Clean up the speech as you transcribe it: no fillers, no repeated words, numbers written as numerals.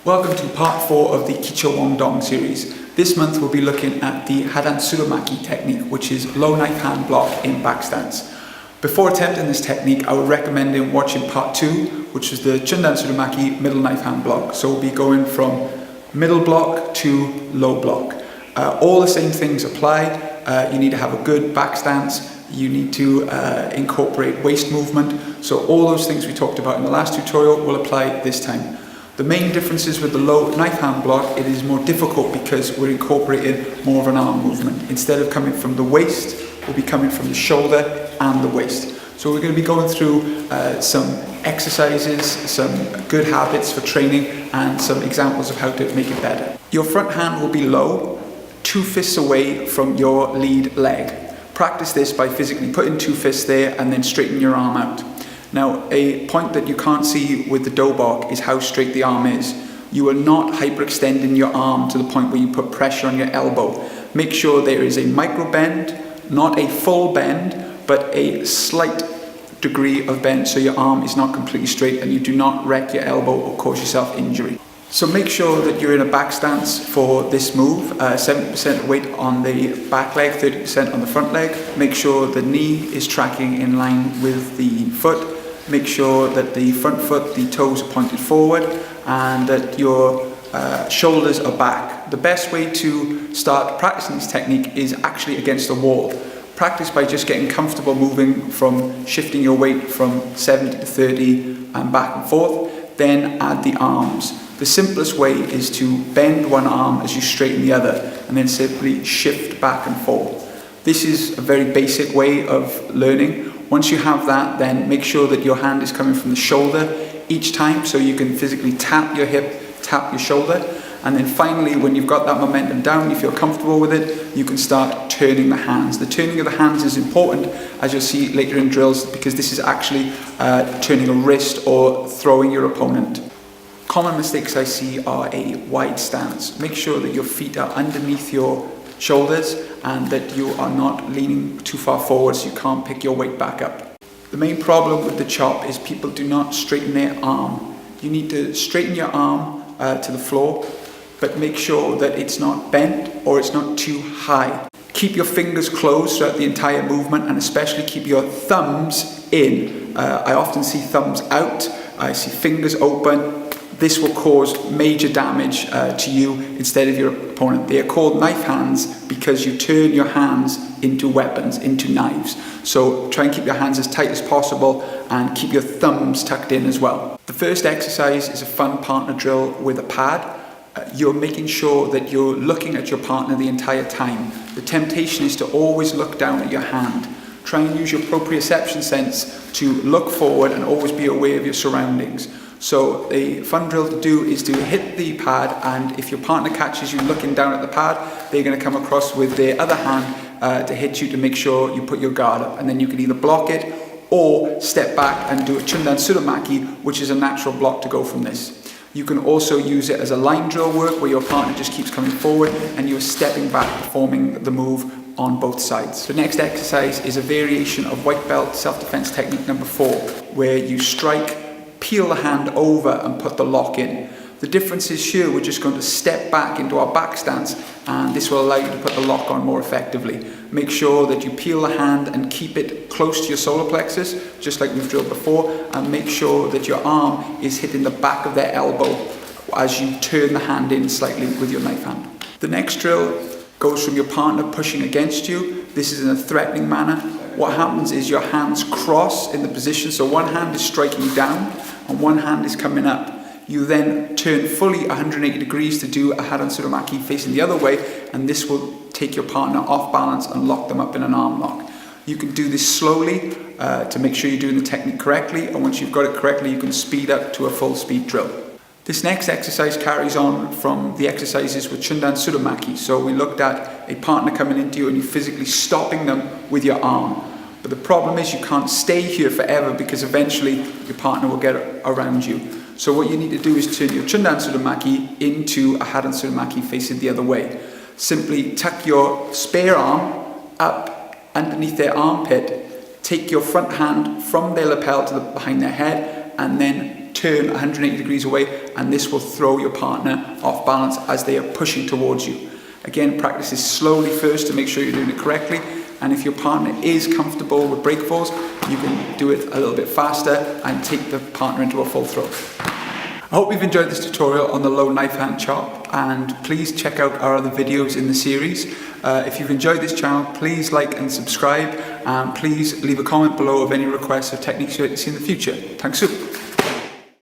Welcome to part 4 of the Kicho Wong Dong series. This month we'll be looking at the Hadan Surumaki technique, which is low knife hand block in back stance. Before attempting this technique, I would recommend watching part 2, which is the Chundan Surumaki middle knife hand block. So we'll be going from middle block to low block. All the same things apply. You need to have a good back stance. You need to incorporate waist movement. So all those things we talked about in the last tutorial will apply this time. The main differences with the low knife hand block, it is more difficult because we're incorporating more of an arm movement. Instead of coming from the waist, we'll be coming from the shoulder and the waist. So we're going to be going through some exercises, some good habits for training, and some examples of how to make it better. Your front hand will be low, 2 fists away from your lead leg. Practice this by physically putting 2 fists there and then straighten your arm out. Now, a point that you can't see with the dobok is how straight the arm is. You are not hyperextending your arm to the point where you put pressure on your elbow. Make sure there is a micro bend, not a full bend, but a slight degree of bend so your arm is not completely straight and you do not wreck your elbow or cause yourself injury. So make sure that you're in a back stance for this move, 70% weight on the back leg, 30% on the front leg. Make sure the knee is tracking in line with the foot. Make sure that the front foot, the toes are pointed forward and that your shoulders are back. The best way to start practicing this technique is actually against the wall. Practice by just getting comfortable moving from shifting your weight from 70 to 30 and back and forth. Then add the arms. The simplest way is to bend one arm as you straighten the other and then simply shift back and forth. This is a very basic way of learning. Once you have that, then make sure that your hand is coming from the shoulder each time so you can physically tap your hip, tap your shoulder. And then finally, when you've got that momentum down, you feel comfortable with it, you can start turning the hands. The turning of the hands is important, as you'll see later in drills, because this is actually turning a wrist or throwing your opponent. Common mistakes I see are a wide stance. Make sure that your feet are underneath your shoulders and that you are not leaning too far forward so you can't pick your weight back up. The main problem with the chop is people do not straighten their arm. You need to straighten your arm to the floor, but make sure that it's not bent or it's not too high. Keep your fingers closed throughout the entire movement and especially keep your thumbs in. I often see thumbs out, I see fingers open. This will cause major damage to you instead of your opponent. They are called knife hands because you turn your hands into weapons, into knives. So try and keep your hands as tight as possible and keep your thumbs tucked in as well. The first exercise is a fun partner drill with a pad. You're making sure that you're looking at your partner the entire time. The temptation is to always look down at your hand. Try and use your proprioception sense to look forward and always be aware of your surroundings. So a fun drill to do is to hit the pad, and if your partner catches you looking down at the pad, they're going to come across with their other hand to hit you to make sure you put your guard up. And then you can either block it or step back and do a Chundan Surumaki, which is a natural block to go from this. You can also use it as a line drill work where your partner just keeps coming forward and you're stepping back, performing the move on both sides. The next exercise is a variation of white belt self-defense technique number 4, where you strike, peel the hand over and put the lock in. The difference is here we're just going to step back into our back stance and this will allow you to put the lock on more effectively. Make sure that you peel the hand and keep it close to your solar plexus, just like we've drilled before, and make sure that your arm is hitting the back of their elbow as you turn the hand in slightly with your knife hand. The next drill goes from your partner pushing against you. This is in a threatening manner. What happens is your hands cross in the position, so one hand is striking down and one hand is coming up. You then turn fully 180 degrees to do a Hadan Surumaki facing the other way, and this will take your partner off balance and lock them up in an arm lock. You can do this slowly to make sure you're doing the technique correctly, and once you've got it correctly, you can speed up to a full speed drill. This next exercise carries on from the exercises with Chundan Surumaki. So we looked at a partner coming into you and you physically stopping them with your arm. But the problem is you can't stay here forever because eventually your partner will get around you. So what you need to do is turn your Chundan Surumaki into a Hadan Surumaki facing the other way. Simply tuck your spare arm up underneath their armpit, take your front hand from their lapel to behind their head, and then turn 180 degrees away, and this will throw your partner off balance as they are pushing towards you. Again, practice this slowly first to make sure you're doing it correctly, and if your partner is comfortable with break falls, you can do it a little bit faster and take the partner into a full throw. I hope you've enjoyed this tutorial on the low knife hand chop, and please check out our other videos in the series. If you've enjoyed this channel, please like and subscribe, and please leave a comment below of any requests or techniques you'd like to see in the future. Tang Soo.